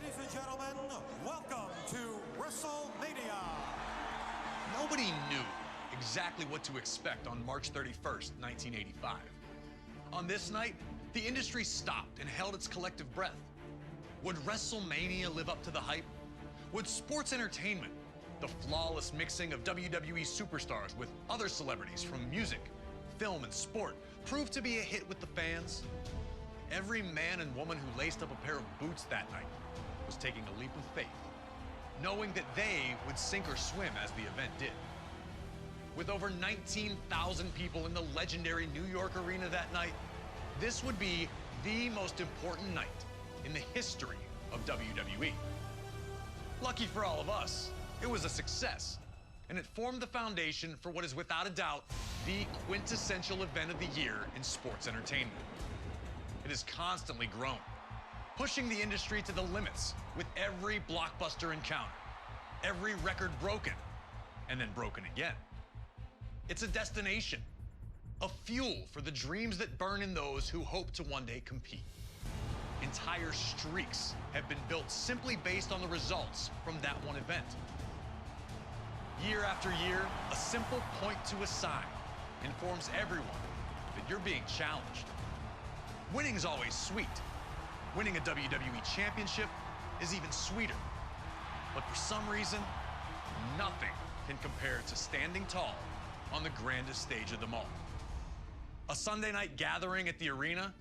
Ladies and gentlemen, welcome to WrestleMania. Nobody knew exactly what to expect on March 31st, 1985. On this night, the industry stopped and held its collective breath. Would WrestleMania live up to the hype? Would sports entertainment, the flawless mixing of WWE superstars with other celebrities from music, film, and sport, prove to be a hit with the fans? Every man and woman who laced up a pair of boots that night was taking a leap of faith, knowing that they would sink or swim as the event did. With over 19,000 people in the legendary New York arena that night, this would be the most important night in the history of WWE. Lucky for all of us, it was a success, and it formed the foundation for what is without a doubt the quintessential event of the year in sports entertainment. It has constantly grown, pushing the industry to the limits with every blockbuster encounter, every record broken, and then broken again. It's a destination, a fuel for the dreams that burn in those who hope to one day compete. Entire streaks have been built simply based on the results from that one event. Year after year, a simple point to a sign informs everyone that you're being challenged. Winning's always sweet. Winning a WWE Championship is even sweeter. But for some reason, nothing can compare to standing tall on the grandest stage of them all. A Sunday night gathering at the arena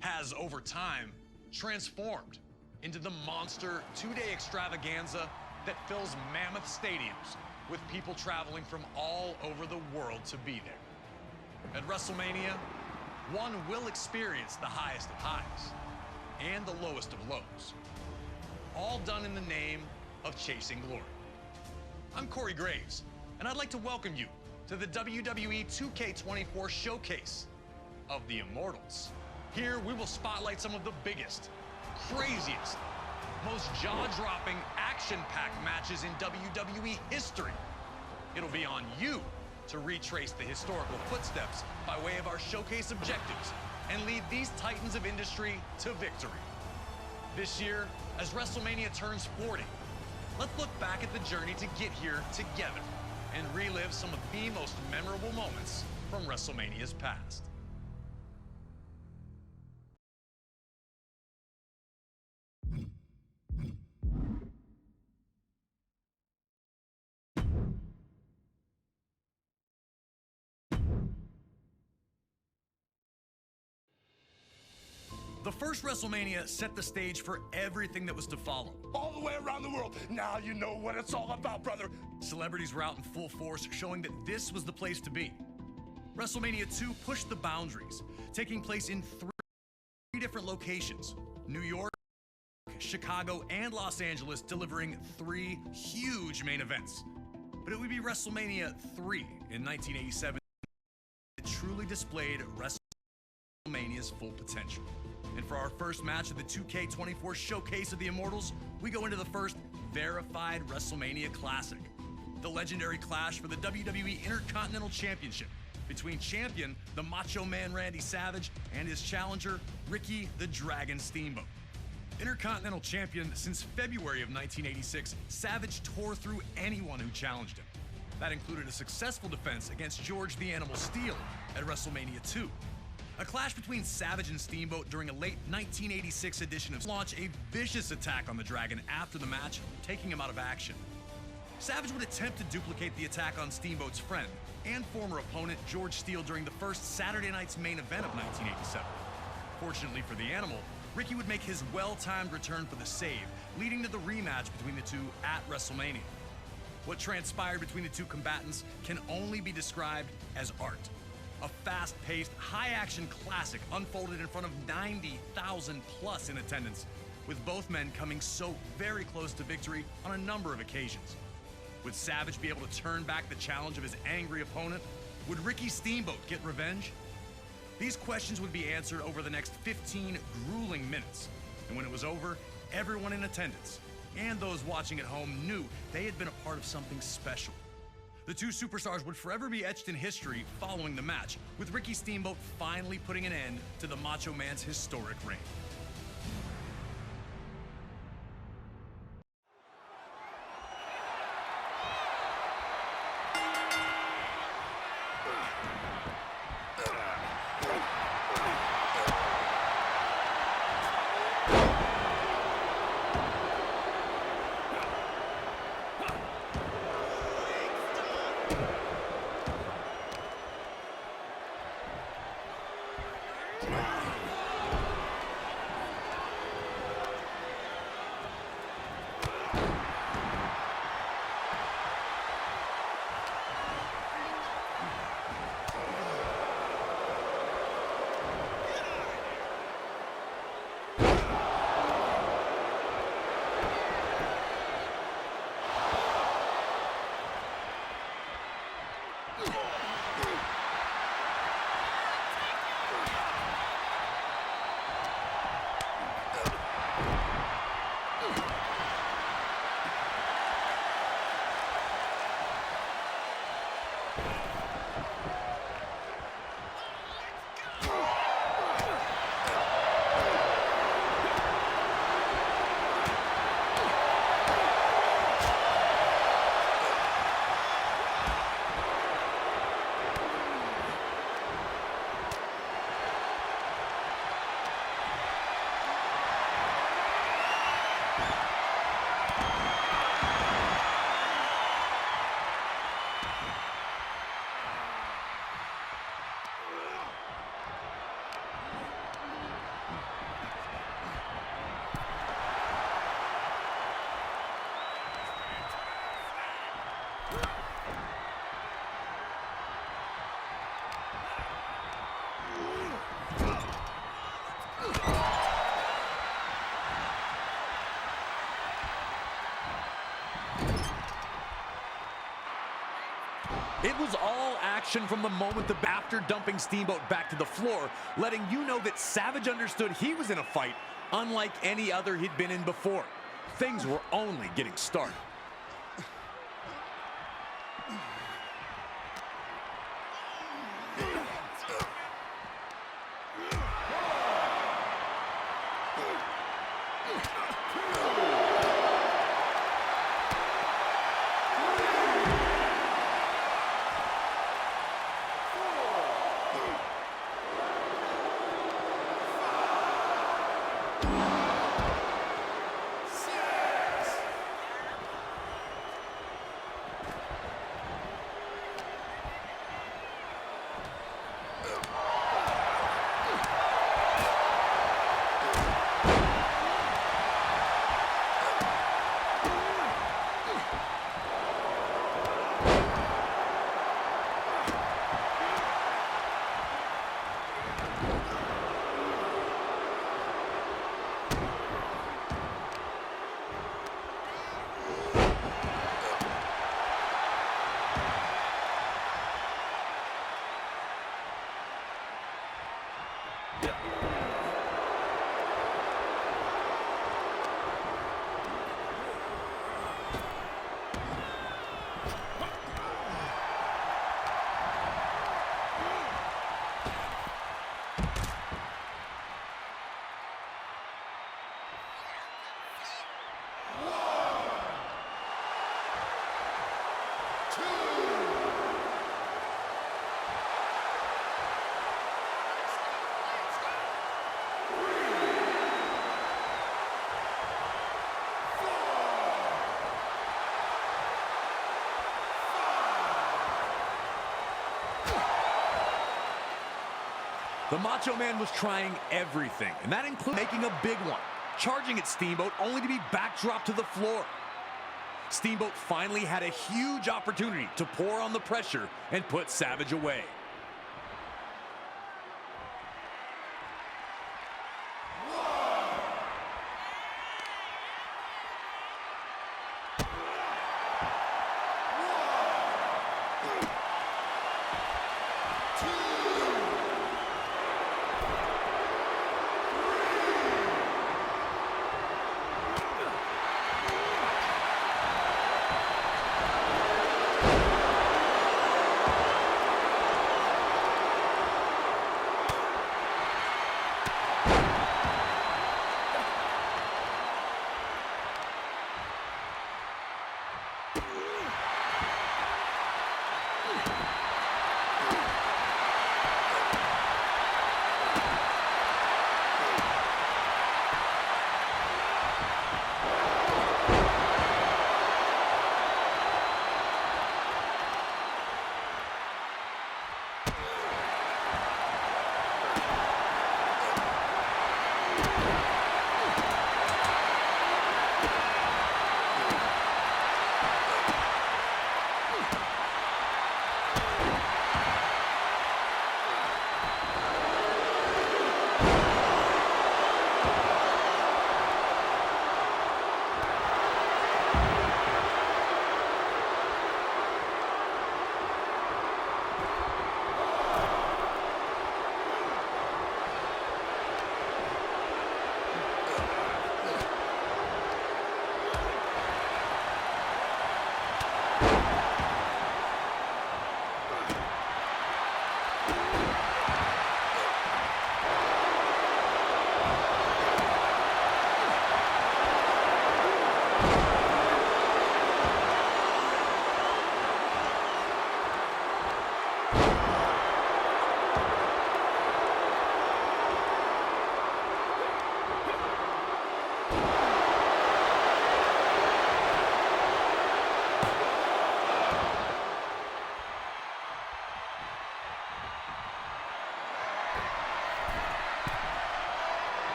has, over time, transformed into the monster two-day extravaganza that fills mammoth stadiums with people traveling from all over the world to be there. At WrestleMania, one will experience the highest of highs and the lowest of lows, all done in the name of chasing glory. I'm Corey Graves, and I'd like to welcome you to the WWE 2K24 showcase of the Immortals. Here, we will spotlight some of the biggest, craziest, most jaw-dropping, action-packed matches in WWE history. It'll be on you to retrace the historical footsteps by way of our showcase objectives and lead these titans of industry to victory. This year, as WrestleMania turns 40, let's look back at the journey to get here together and relive some of the most memorable moments from WrestleMania's past. The first WrestleMania set the stage for everything that was to follow. All the way around the world. Now you know what it's all about, brother. Celebrities were out in full force, showing that this was the place to be. WrestleMania II pushed the boundaries, taking place in three different locations: New York, Chicago, and Los Angeles, delivering three huge main events. But it would be WrestleMania III in 1987 that truly displayed WrestleMania's full potential. And for our first match of the 2K24 showcase of the Immortals, we go into the first verified WrestleMania Classic, the legendary clash for the WWE Intercontinental Championship between champion, the Macho Man Randy Savage, and his challenger, Ricky the Dragon Steamboat. Intercontinental champion since February of 1986, Savage tore through anyone who challenged him. That included a successful defense against George the Animal Steele at WrestleMania II. A clash between Savage and Steamboat during a late 1986 edition of launch a vicious attack on the Dragon after the match, taking him out of action. Savage would attempt to duplicate the attack on Steamboat's friend and former opponent George Steele during the first Saturday night's main event of 1987. Fortunately for the Animal, Ricky would make his well-timed return for the save, leading to the rematch between the two at WrestleMania. What transpired between the two combatants can only be described as art. A fast-paced, high-action classic unfolded in front of 90,000 plus in attendance, with both men coming so very close to victory on a number of occasions. Would Savage be able to turn back the challenge of his angry opponent? Would Ricky Steamboat get revenge? These questions would be answered over the next 15 grueling minutes. And when it was over, everyone in attendance and those watching at home knew they had been a part of something special. The two superstars would forever be etched in history following the match, with Ricky Steamboat finally putting an end to the Macho Man's historic reign. It was all action from the moment after dumping Steamboat back to the floor, letting you know that Savage understood he was in a fight unlike any other he'd been in before. Things were only getting started. The Macho Man was trying everything, and that included making a big one, charging at Steamboat only to be backdropped to the floor. Steamboat finally had a huge opportunity to pour on the pressure and put Savage away.